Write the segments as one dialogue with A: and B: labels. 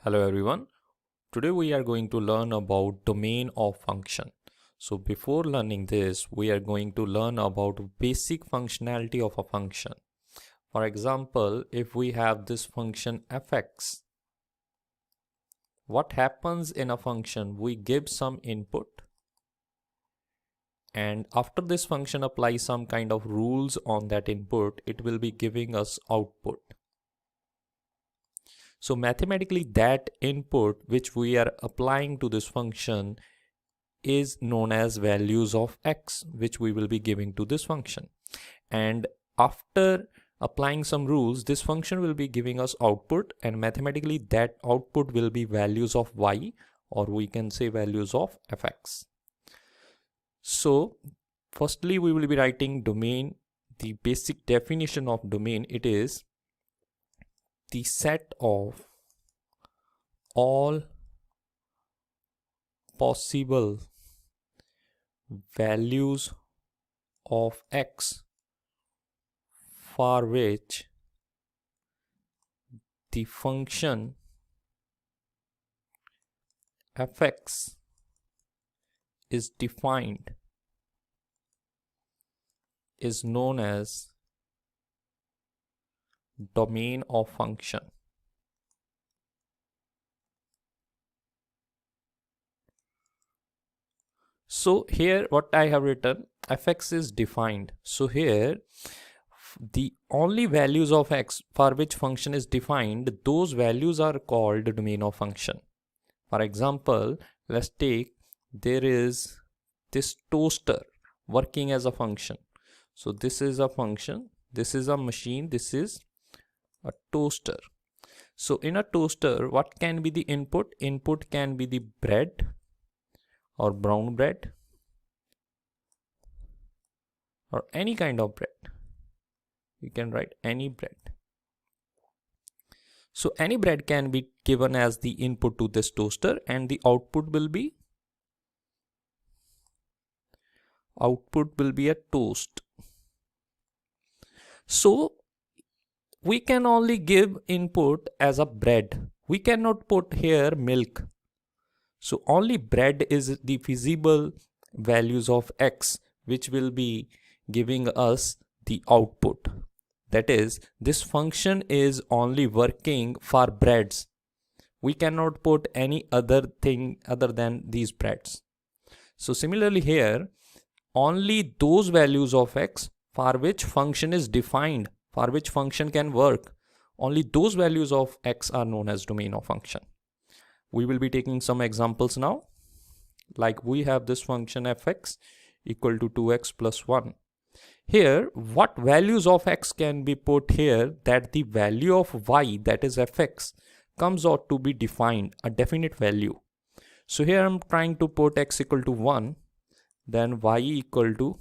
A: Hello everyone. Today we are going to learn about domain of function. So before learning this, we are going to learn about basic functionality of a function. For example, if we have this function fx, what happens in a function? We give some input and after this function applies some kind of rules on that input, it will be giving us output. So mathematically that input which we are applying to this function is known as values of x, which we will be giving to this function. And after applying some rules, this function will be giving us output, and mathematically that output will be values of y, or we can say values of fx. So firstly we will be writing domain. The basic definition of domain, it is the set of all possible values of x for which the function fx is defined is known as domain of function. So here what I have written, fx is defined. So here the only values of x for which function is defined, those values are called domain of function. For example, let's take, there is this toaster working as a function. So this is a function, this is a machine, this is a toaster. So in a toaster, what can be the input? Input can be the bread or brown bread or any kind of bread. You can write any bread. So any bread can be given as the input to this toaster, and the output will be a toast. So we can only give input as a bread. We cannot put here milk. So only bread is the feasible values of x, which will be giving us the output. That is, this function is only working for breads. We cannot put any other thing other than these breads. So similarly here, only those values of x for which function is defined, for which function can work, only those values of x are known as domain of function. We will be taking some examples now. Like we have this function fx equal to 2x plus 1. Here, what values of x can be put here that the value of y, that is fx, comes out to be defined, a definite value. So here I'm trying to put x equal to 1, then y equal to,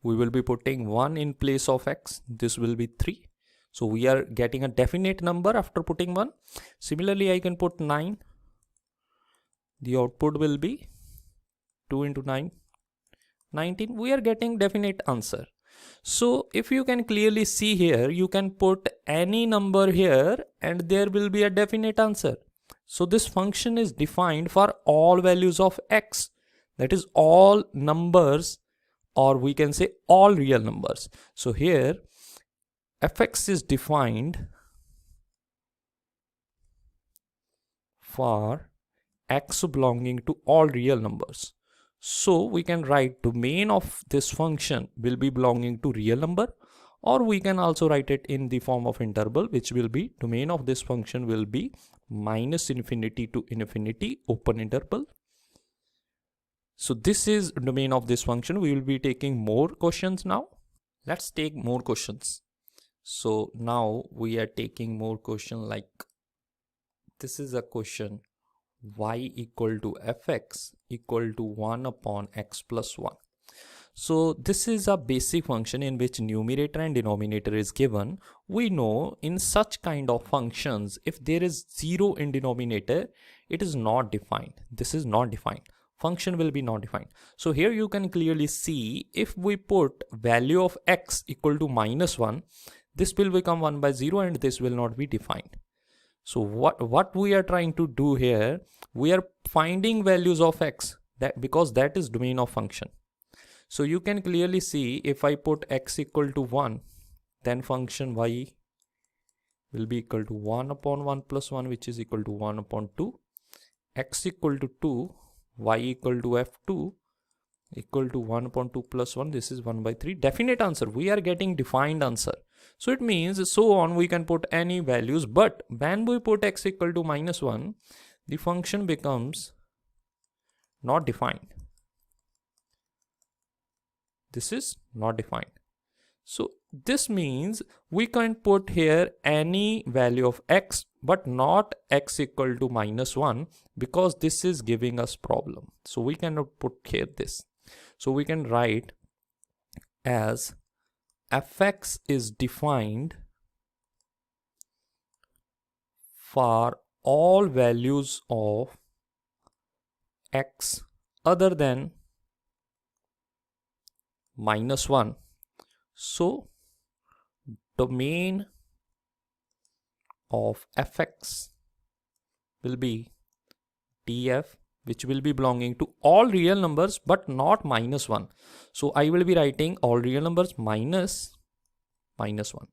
A: we will be putting 1 in place of x, this will be 3. So we are getting a definite number after putting 1. Similarly, I can put 9. The output will be 2 into 9. 19. We are getting definite answer. So if you can clearly see here, you can put any number here and there will be a definite answer. So this function is defined for all values of x, that is all numbers, or we can say all real numbers. So here fx is defined for x belonging to all real numbers. So we can write domain of this function will be belonging to real number, or we can also write it in the form of interval, which will be domain of this function will be minus infinity to infinity open interval. So this is domain of this function. We will be taking more questions now. Let's take more questions. So now we are taking more question, like this is a question, y equal to fx equal to 1 upon x plus 1. So this is a basic function in which numerator and denominator is given. We know in such kind of functions, if there is 0 in denominator, it is not defined. This is not defined. Function will be not defined. So here you can clearly see, if we put value of x equal to minus 1, this will become 1 by 0 and this will not be defined. So what we are trying to do here, we are finding values of x, that because that is domain of function. So you can clearly see if I put x equal to 1, then function y will be equal to 1 upon 1 plus 1, which is equal to 1 upon 2. X equal to 2, y equal to f2 equal to 1 upon 2 plus 1. This is 1 by 3. Definite answer. We are getting defined answer. So it means so on we can put any values, but when we put x equal to minus 1, the function becomes not defined. This is not defined. So this means we can put here any value of x, but not x equal to minus 1, because this is giving us problem. So we cannot put here this. So we can write as fx is defined for all values of x other than minus 1. So domain of fx will be df, which will be belonging to all real numbers but not minus 1. So I will be writing all real numbers minus 1.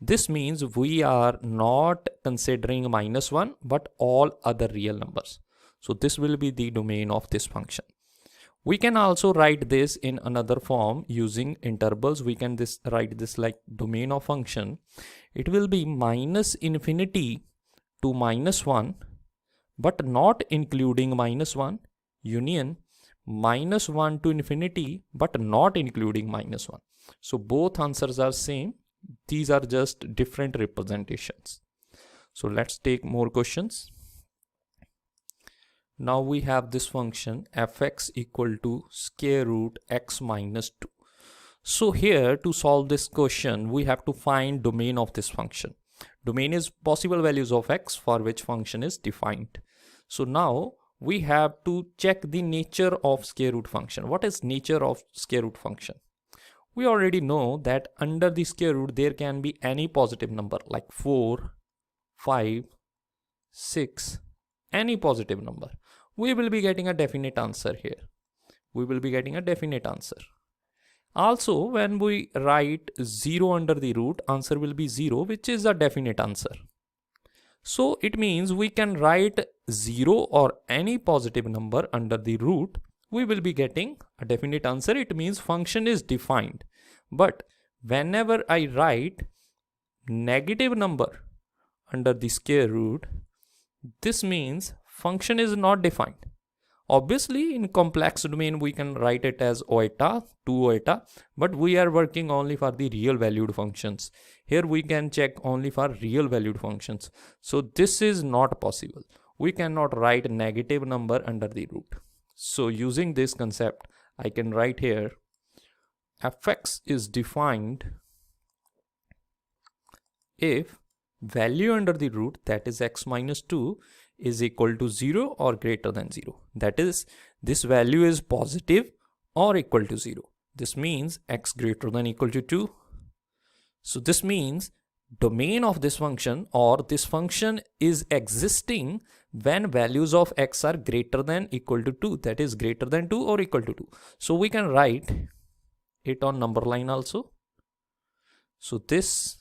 A: This means we are not considering minus 1 but all other real numbers. So this will be the domain of this function. We can also write this in another form using intervals. We can write this like domain of function. It will be minus infinity to minus 1, but not including minus 1, union minus 1 to infinity, but not including minus 1. So both answers are same. These are just different representations. So let's take more questions. Now we have this function fx equal to square root x minus 2. So here to solve this question, we have to find domain of this function. Domain is possible values of x for which function is defined. So now we have to check the nature of square root function. What is nature of square root function? We already know that under the square root there can be any positive number like 4, 5, 6, any positive number. We will be getting a definite answer here. We will be getting a definite answer. Also, when we write 0 under the root, answer will be 0, which is a definite answer. So it means we can write 0 or any positive number under the root. We will be getting a definite answer. It means function is defined. But whenever I write negative number under the square root, this means function is not defined. Obviously in complex domain we can write it as iota, 2 iota, but we are working only for the real valued functions. Here we can check only for real valued functions. So this is not possible. We cannot write negative number under the root. So using this concept, I can write here fx is defined if value under the root, that is x minus 2, is equal to 0 or greater than 0. That is, this value is positive or equal to 0. This means x greater than equal to 2. So this means domain of this function or this function is existing when values of x are greater than equal to 2. That is greater than 2 or equal to 2. So we can write it on number line also. So this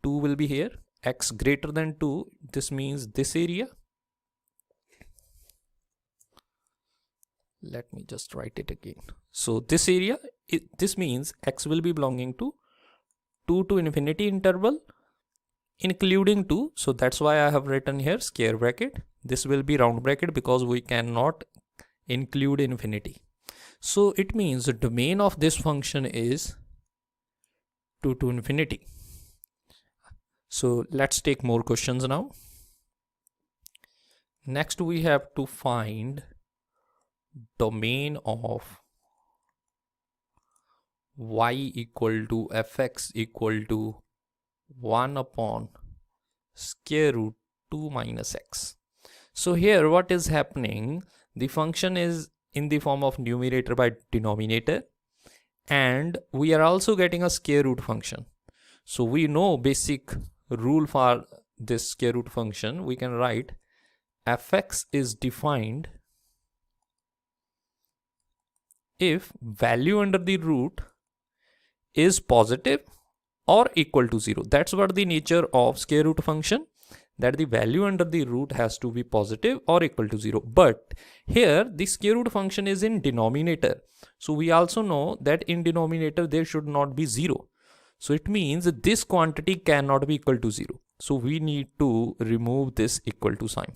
A: 2 will be here. X greater than 2, this means this area. Let me just write it again. So this area, this means x will be belonging to 2 to infinity interval including 2. So that's why I have written here square bracket. This will be round bracket because we cannot include infinity. So it means the domain of this function is 2 to infinity. So let's take more questions now. Next we have to find domain of y equal to fx equal to 1 upon square root 2 minus x. So here what is happening, the function is in the form of numerator by denominator, and we are also getting a square root function. So we know basic rule for this square root function, we can write fx is defined if value under the root is positive or equal to 0. That's what the nature of square root function, that the value under the root has to be positive or equal to 0. But here the square root function is in denominator. So we also know that in denominator there should not be 0. So it means this quantity cannot be equal to 0. So we need to remove this equal to sign.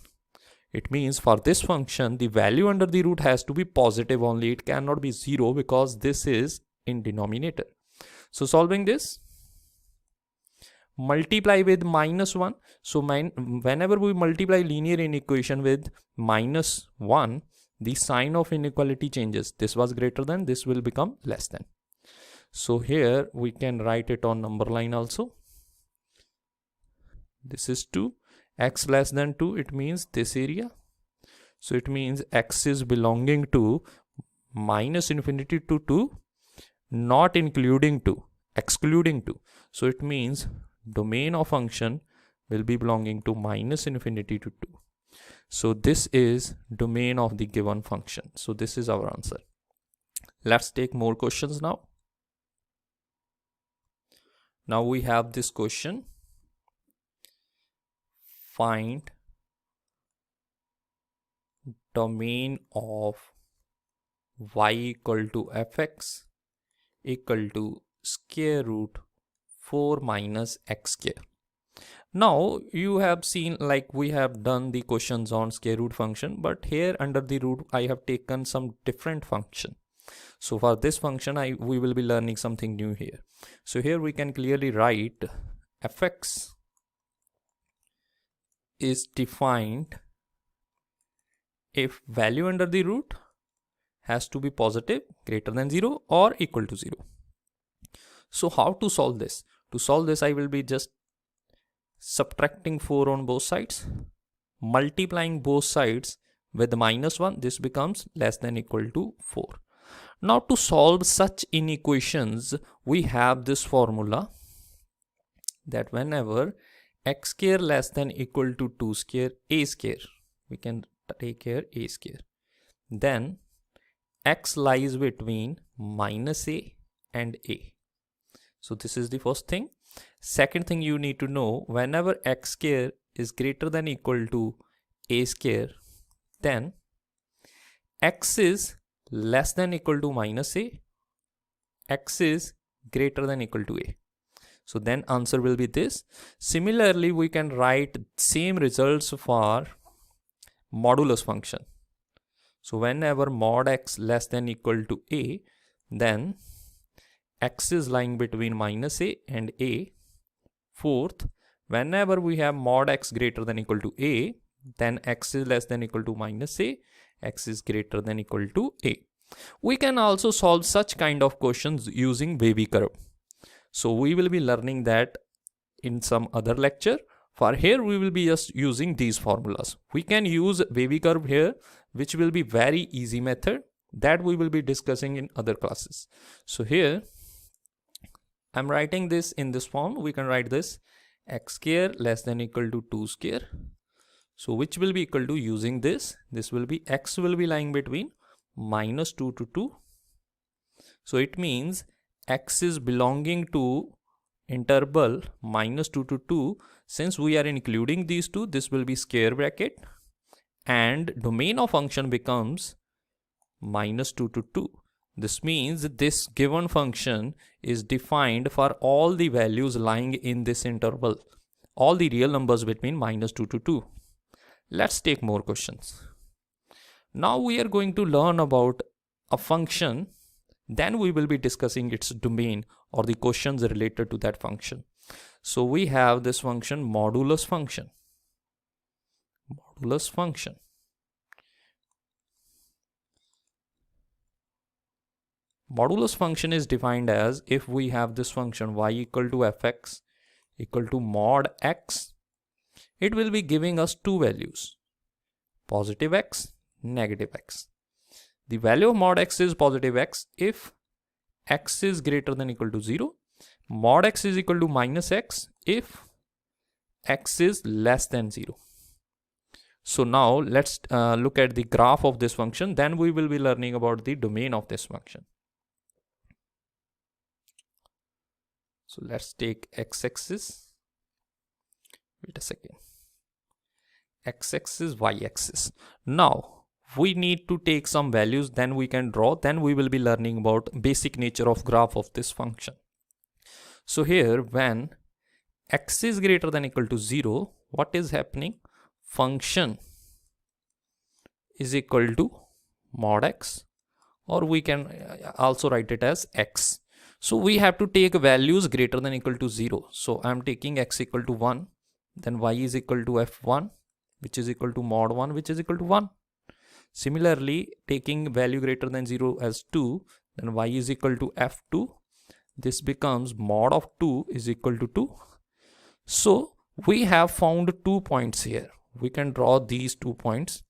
A: It means for this function, the value under the root has to be positive only. It cannot be 0 because this is in denominator. So solving this, multiply with -1. So whenever we multiply linear inequation with -1, the sign of inequality changes. This was greater than, this will become less than. So here we can write it on number line also. This is 2. X less than 2, it means this area. So it means x is belonging to -infinity to 2, not including 2, excluding 2. So it means domain of function will be belonging to -infinity to 2. So this is domain of the given function. So this is our answer. Let's take more questions now. Now we have this question. Find domain of y equal to fx equal to square root 4 minus x square. Now you have seen, like we have done the questions on square root function, but here under the root I have taken some different function. So for this function we will be learning something new here. So here we can clearly write fx is defined if value under the root has to be positive, greater than 0 or equal to 0. So how to solve this? To solve this, I will be just subtracting 4 on both sides, multiplying both sides with -1. This becomes less than equal to 4. Now to solve such inequations, we have this formula that whenever x square less than equal to 2 square a square, we can take here a square, then x lies between -a and a. So this is the first thing. Second thing you need to know, whenever x square is greater than equal to a square, then x is less than equal to -a, x is greater than equal to a. So then answer will be this. Similarly, we can write same results for modulus function. So whenever mod x less than equal to a, then x is lying between -a and a. Fourth, whenever we have mod x greater than equal to a, then x is less than equal to -a, x is greater than equal to a. We can also solve such kind of questions using wavy curve. So we will be learning that in some other lecture. For here we will be just using these formulas. We can use wavy curve here, which will be very easy method that we will be discussing in other classes. So here I'm writing this in this form. We can write this x square less than equal to 2 square. So which will be equal to, using this will be x will be lying between -2 to 2. So it means x is belonging to interval -2 to 2. Since we are including these two, this will be square bracket, and domain of function becomes -2 to 2. This means this given function is defined for all the values lying in this interval, all the real numbers between -2 to 2. Let's take more questions. Now we are going to learn about a function. Then we will be discussing its domain or the questions related to that function. So we have this function, modulus function. Modulus function. Modulus function is defined as if we have this function y equal to fx equal to mod x, it will be giving us two values, positive x, negative x. The value of mod x is positive x if x is greater than equal to 0. Mod x is equal to -x if x is less than 0. So now let's look at the graph of this function. Then we will be learning about the domain of this function. So let's take x-axis. Wait a second. X-axis, y-axis. Now we need to take some values, then we can draw. Then we will be learning about basic nature of graph of this function. So here, when x is greater than equal to 0, what is happening? Function is equal to mod x, or we can also write it as x. So we have to take values greater than equal to 0. So I'm taking x equal to 1, then y is equal to f1, which is equal to mod 1, which is equal to 1. Similarly, taking value greater than 0 as 2, then y is equal to f2. This becomes mod of 2 is equal to 2. So we have found 2 points here. We can draw these 2 points.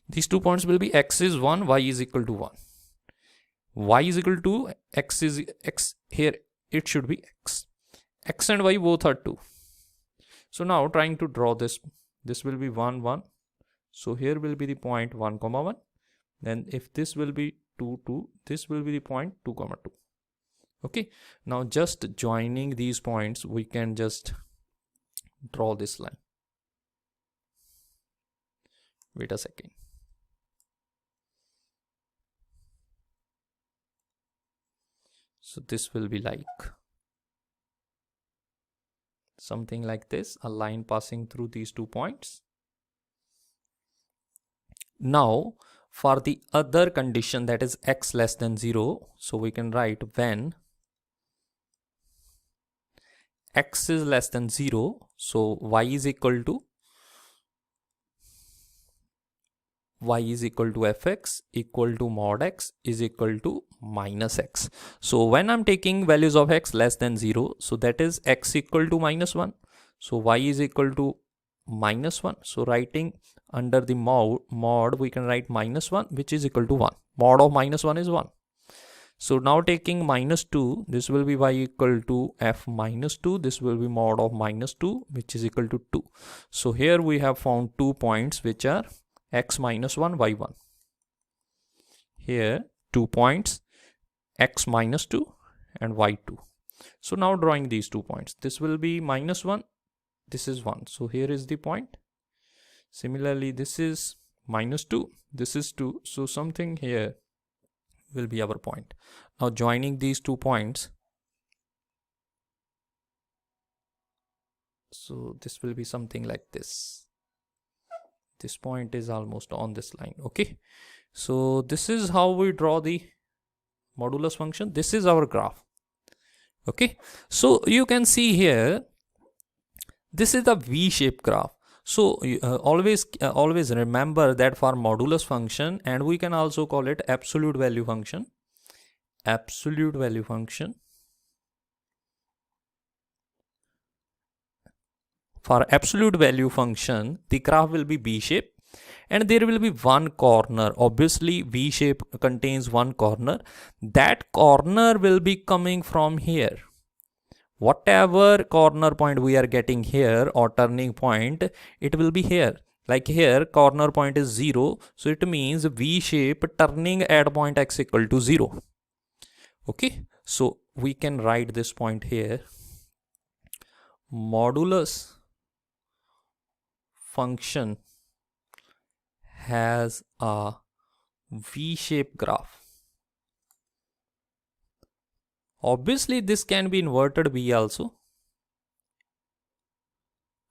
A: These 2 points will be x is 1, y is equal to 1. Y is equal to x is x. Here it should be x. X and y both are 2. So now trying to draw this will be 1, 1. So here will be the point 1, 1. Then if this will be 2, 2, this will be the point 2, 2. Okay. Now just joining these points, we can just draw this line. Wait a second. So this will be like something like this, a line passing through these 2 points. Now for the other condition, that is x less than 0, so we can write when x is less than 0, so y is equal to fx equal to mod x is equal to minus x. So when I'm taking values of x less than 0, so that is x equal to minus 1. So y is equal to minus 1. So writing under the mod, we can write minus 1, which is equal to 1. Mod of minus 1 is 1. So now taking minus 2, this will be y equal to f minus 2. This will be mod of minus 2, which is equal to 2. So here we have found 2 points which are x minus 1, y 1. Here 2 points, x minus 2 and y 2. So now drawing these 2 points, this will be minus 1, this is 1. So here is the point. Similarly, this is minus 2, this is 2. So something here will be our point. Now joining these 2 points, so this will be something like this. This point is almost on this line. Okay, so this is how we draw the modulus function. This is our graph. Okay, so you can see here, this is the V-shaped graph. So always remember that for modulus function, and we can also call it absolute value function. Absolute value function. For absolute value function, the graph will be V-shape and there will be one corner. Obviously, V-shape contains one corner. That corner will be coming from here. Whatever corner point we are getting here or turning point, it will be here. Like here, corner point is 0. So it means V-shape turning at point x equal to 0. Okay, so we can write this point here. Modulus function has a V-shaped graph. Obviously, this can be inverted V also.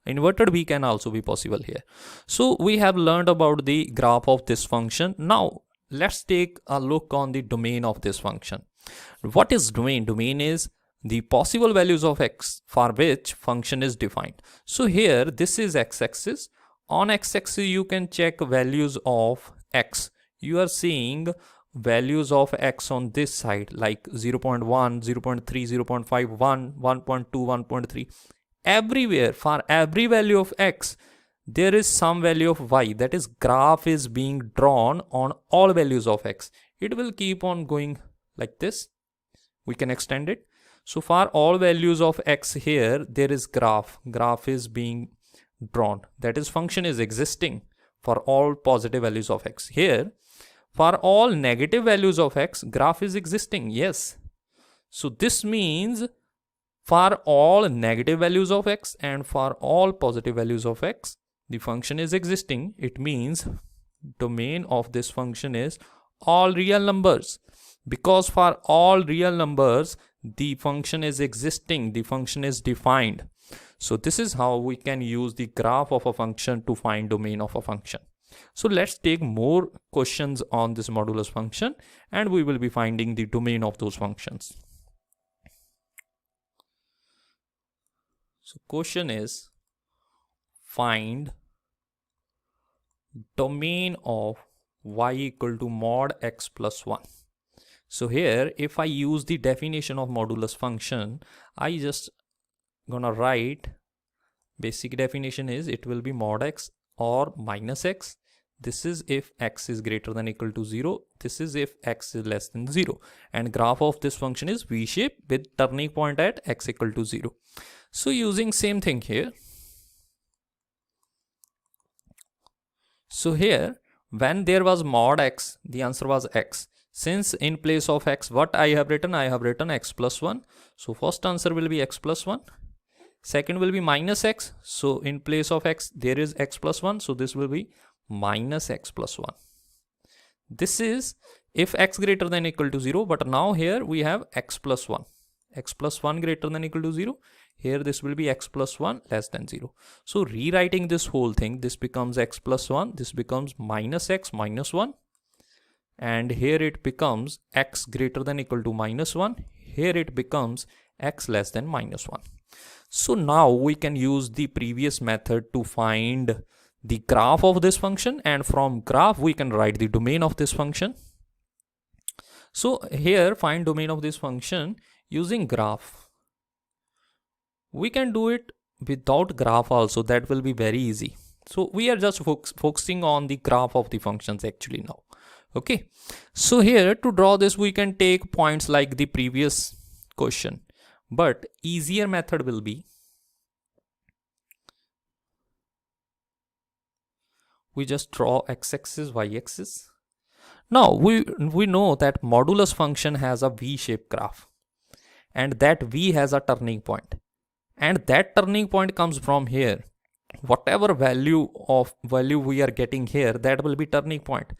A: Inverted V can also be possible here. So we have learned about the graph of this function. Now let's take a look on the domain of this function. What is domain? Domain is the possible values of x for which function is defined. So here, this is x-axis. On x-axis, you can check values of x. You are seeing values of x on this side like 0.1, 0.3, 0.5, 1, 1.2, 1.3. Everywhere, for every value of x, there is some value of y. That is, graph is being drawn on all values of x. It will keep on going like this. We can extend it. So for all values of x here, there is graph. Graph is being drawn. That is, function is existing for all positive values of x. Here, for all negative values of x, graph is existing. Yes. So this means for all negative values of x and for all positive values of x, the function is existing. It means domain of this function is all real numbers, because for all real numbers the function is existing, the function is defined. So this is how we can use the graph of a function to find domain of a function. So let's take more questions on this modulus function and we will be finding the domain of those functions. So question is, find domain of y equal to mod x plus 1. So here, if I use the definition of modulus function, I just gonna write basic definition is it will be mod x or minus x. This is if x is greater than or equal to 0. This is if x is less than 0. And graph of this function is v shape with turning point at x equal to 0. So using same thing here. So here, when there was mod x, the answer was x. Since in place of x, what I have written? I have written x plus 1. So first answer will be x plus 1. Second will be minus x. So in place of x, there is x plus 1. So this will be minus x plus 1. This is if x greater than or equal to 0. But now here we have x plus 1. X plus 1 greater than or equal to 0. Here this will be x plus 1 less than 0. So rewriting this whole thing, this becomes x plus 1. This becomes minus x minus 1. And here it becomes x greater than or equal to minus 1. Here it becomes x less than minus 1. So now we can use the previous method to find the graph of this function, and from graph we can write the domain of this function. So here, find domain of this function using graph. We can do it without graph also, that will be very easy. So we are just focusing on the graph of the functions actually now. Okay, so here to draw this we can take points like the previous question, but easier method will be we just draw x-axis, y-axis. Now we know that modulus function has a v-shaped graph, and that v has a turning point, and that turning point comes from here. Whatever value we are getting here, that will be turning point.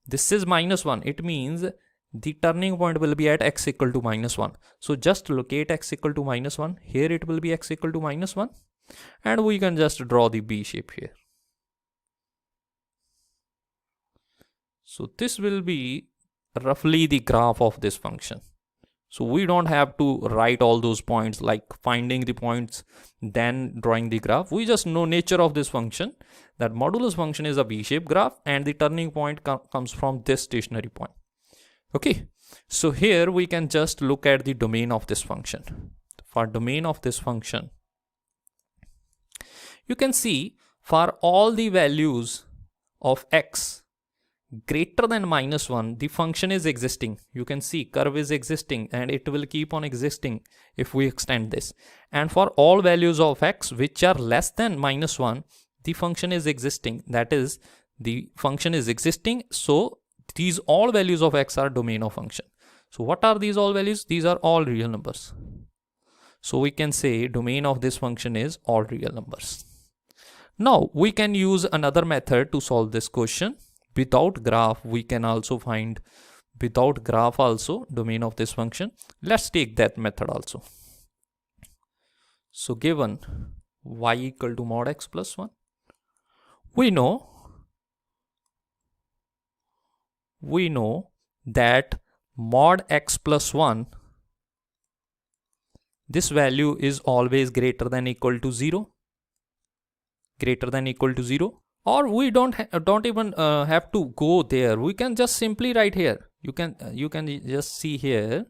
A: This is minus 1. It means the turning point will be at x equal to minus 1. So just locate x equal to minus 1. Here it will be x equal to minus 1. And we can just draw the B shape here. So this will be roughly the graph of this function. So we don't have to write all those points, like finding the points, then drawing the graph. We just know nature of this function, that modulus function is a V-shaped graph and the turning point comes from this stationary point. Okay, so here we can just look at the domain of this function. For domain of this function, you can see for all the values of x greater than minus 1, the function is existing. You can see curve is existing and it will keep on existing if we extend this. And for all values of x which are less than minus 1, the function is existing. That is, the function is existing. So these all values of x are domain of function. So what are these all values? These are all real numbers. So we can say domain of this function is all real numbers. Now we can use another method to solve this question. Without graph, we can also find without graph also domain of this function. Let's take that method also. So given y equal to mod x plus 1, we know that mod x plus 1, this value is always greater than equal to 0. Greater than equal to 0. Or we don't even have to go there. We can just simply write here. You can just see here.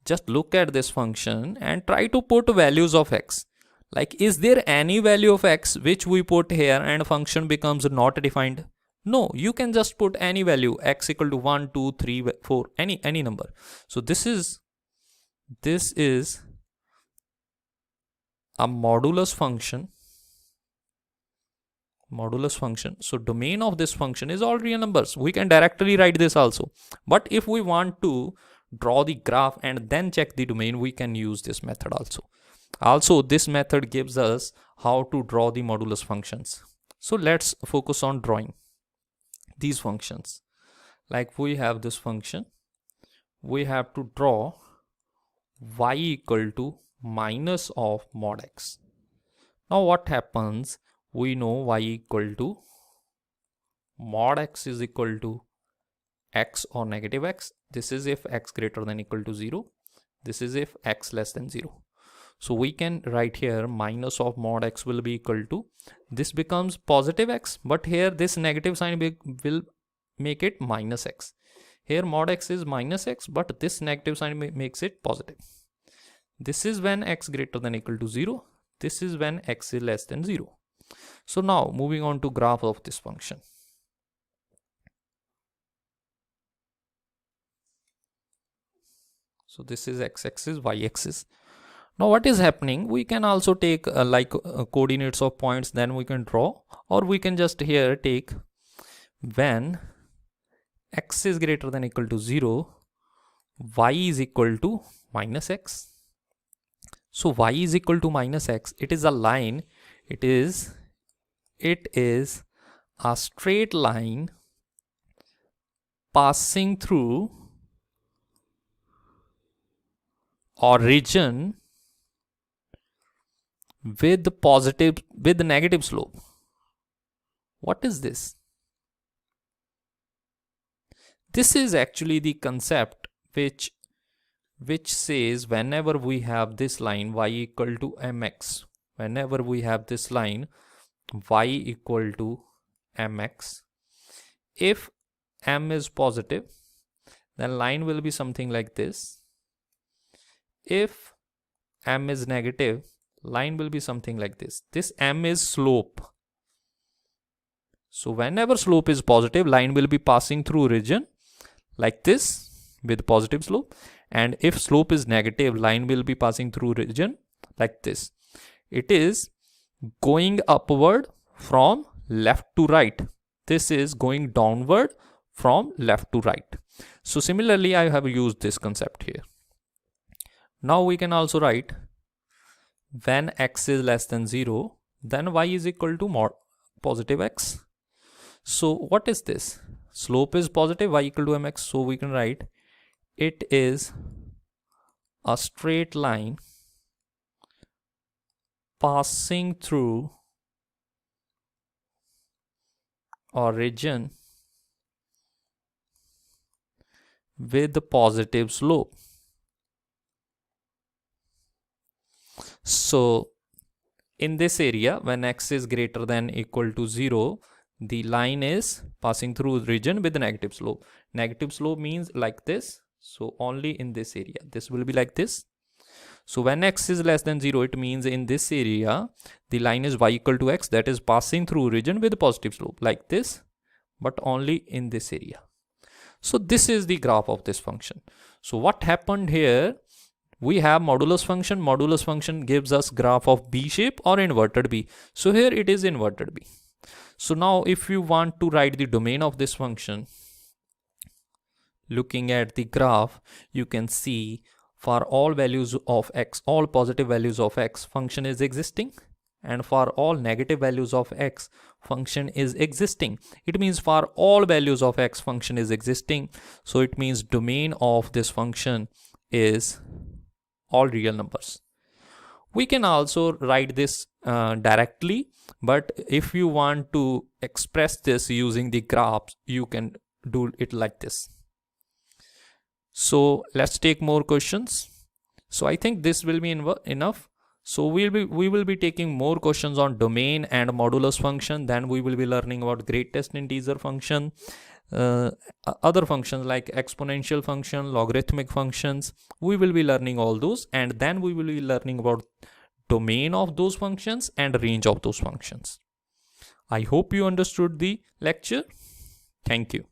A: Just look at this function and try to put values of x. Like, is there any value of x which we put here and function becomes not defined? No, you can just put any value, x equal to 1, 2, 3, 4, any number. So this is a modulus function. modulus function. So domain of this function is all real numbers. We can directly write this also. But if we want to draw the graph and then check the domain, we can use this method also. Also, this method gives us how to draw the modulus functions. So let's focus on drawing these functions. Like we have this function, we have to draw y equal to minus of mod x. Now what happens? We know y equal to mod x is equal to x or negative x. This is if x greater than equal to 0. This is if x less than 0. So we can write here minus of mod x will be equal to, this becomes positive x, but here this negative sign will make it minus x. Here mod x is minus x, but this negative sign makes it positive. This is when x greater than equal to 0. This is when x is less than 0. So now moving on to graph of this function. So this is x-axis, y-axis. Now what is happening? We can also take coordinates of points, then we can draw, or we can just here take when x is greater than equal to 0, y is equal to minus x. So y is equal to minus x. It is a line. It is a straight line passing through origin with negative slope. What is this? This is actually the concept which says whenever we have this line y equal to mx, whenever we have this line y equal to mx, if m is positive, then line will be something like this. If m is negative, line will be something like this. This m is slope. So whenever slope is positive, line will be passing through region like this with positive slope, and if slope is negative, line will be passing through region like this. It is going upward from left to right. This is going downward from left to right. So similarly, I have used this concept here. Now we can also write when x is less than 0, then y is equal to mod positive x. So what is this? Slope is positive, y equal to mx. So we can write it is a straight line passing through origin with the positive slope. So in this area, when x is greater than equal to 0, the line is passing through region with the negative slope. Negative slope means like this. So only in this area, this will be like this. So when x is less than 0, it means in this area, the line is y equal to x, that is passing through region with positive slope like this, but only in this area. So this is the graph of this function. So what happened here? We have modulus function. Modulus function gives us graph of B shape or inverted B. So here it is inverted B. So now if you want to write the domain of this function, looking at the graph, you can see for all values of x, all positive values of x, function is existing, and for all negative values of x, function is existing. It means for all values of x, function is existing. So it means domain of this function is all real numbers. We can also write this directly, but if you want to express this using the graphs, you can do it like this. So let's take more questions. So I think this will be enough. So we will be taking more questions on domain and modulus function. Then we will be learning about greatest integer function, other functions like exponential function, logarithmic functions. We will be learning all those, and then we will be learning about domain of those functions and range of those functions. I hope you understood the lecture. Thank you.